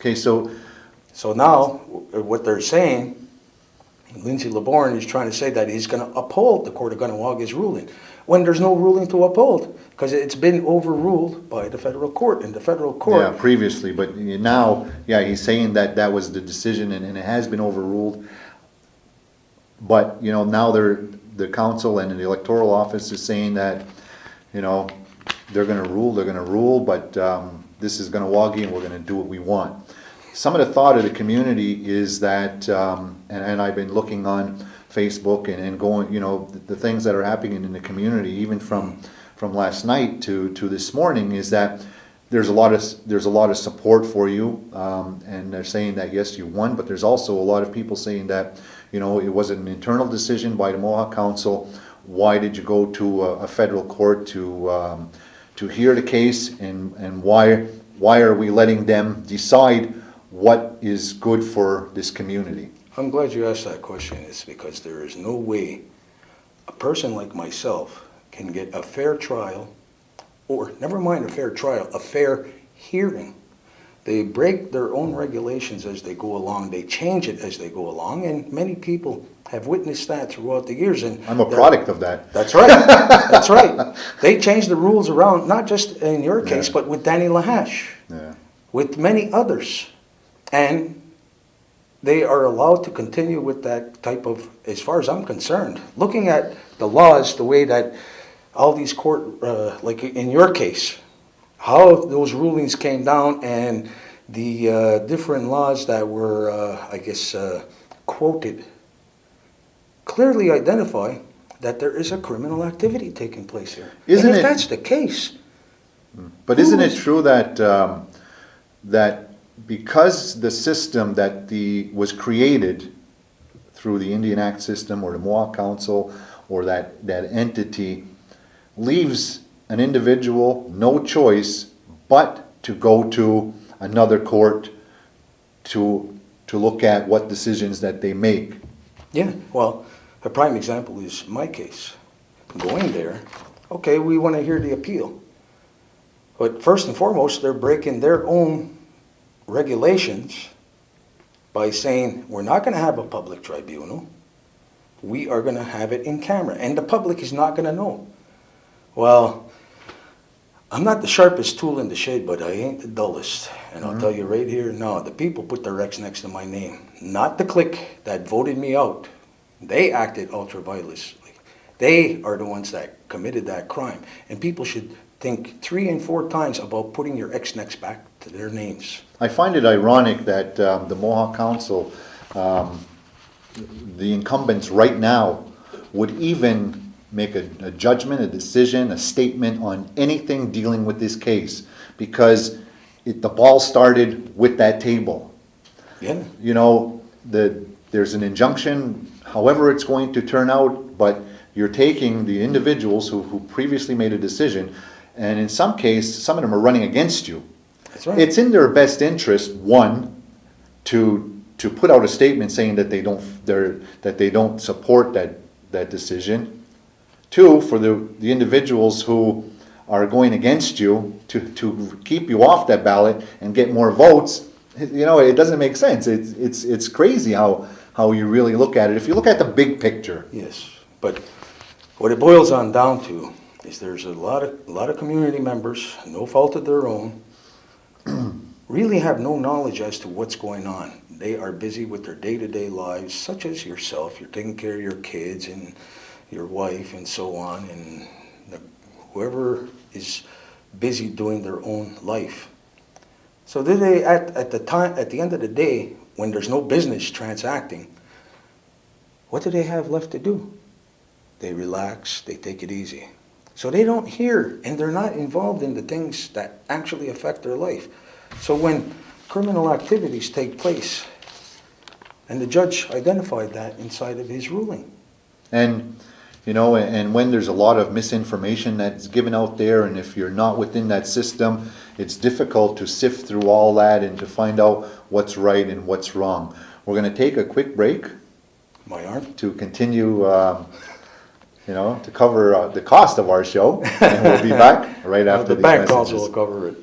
Okay, so now, what they're saying, Lindsay LeBorn is trying to say that he's going to uphold the Court of Ganawaga's ruling, when there's no ruling to uphold, because it's been overruled by the federal court. In the federal court, yeah, previously, but now, yeah, he's saying that that was the decision and it has been overruled. But, now the council and the electoral office is saying that, they're gonna rule, but this is Ganawagi and we're gonna do what we want. Some of the thought of the community is that, and I've been looking on Facebook and going, the things that are happening in the community, even from last night to this morning, is that there's a lot of support for you, and they're saying that yes, you won, but there's also a lot of people saying that it was an internal decision by the Mohawk Council. Why did you go to a federal court to hear the case, and why are we letting them decide what is good for this community? I'm glad you asked that question. It's because there is no way a person like myself can get a fair trial, or never mind a fair trial, a fair hearing. They break their own regulations as they go along. They change it as they go along, and many people have witnessed that throughout the years. And I'm a product of that. That's right. That's right. They change the rules around, not just in your case, but with Danny Lahash, with many others. And they are allowed to continue with that type of, as far as I'm concerned, looking at the laws, the way that all these court, like in your case, how those rulings came down, and the different laws that were, quoted, clearly identify that there is a criminal activity taking place here. And if that's the case. But isn't it true that that because the system that was created through the Indian Act system or the Mohawk Council or that entity leaves an individual no choice but to go to another court to look at what decisions that they make? Yeah, well, a prime example is my case. Going there, okay, we want to hear the appeal. But first and foremost, they're breaking their own regulations by saying, we're not going to have a public tribunal. We are going to have it in camera, and the public is not going to know. Well, I'm not the sharpest tool in the shed, but I ain't the dullest. And I'll tell you right here, no, the people put their X next to my name. Not the clique that voted me out. They acted ultra-violently. They are the ones that committed that crime. And people should think 3 and 4 times about putting your X next back to their names. I find it ironic that the Mohawk Council, the incumbents right now, would even make a judgment, a decision, a statement on anything dealing with this case, because the ball started with that table. Yeah. There's an injunction, however it's going to turn out, but you're taking the individuals who previously made a decision, and in some case, some of them are running against you. That's right. It's in their best interest, one, to put out a statement saying that they don't support that decision. 2, for the individuals who are going against you to keep you off that ballot and get more votes. It doesn't make sense. It's crazy how you really look at it. If you look at the big picture. Yes, but what it boils on down to is there's a lot of community members, no fault of their own, really have no knowledge as to what's going on. They are busy with their day-to-day lives, such as yourself. You're taking care of your kids and your wife and so on, and whoever is busy doing their own life. So they at the end of the day, when there's no business transacting, what do they have left to do? They relax, they take it easy. So they don't hear, and they're not involved in the things that actually affect their life. So when criminal activities take place, and the judge identified that inside of his ruling. And and when there's a lot of misinformation that's given out there, and if you're not within that system, it's difficult to sift through all that and to find out what's right and what's wrong. We're going to take a quick break. My arm. To continue, to cover the cost of our show, and we'll be back right after the bank calls will cover it.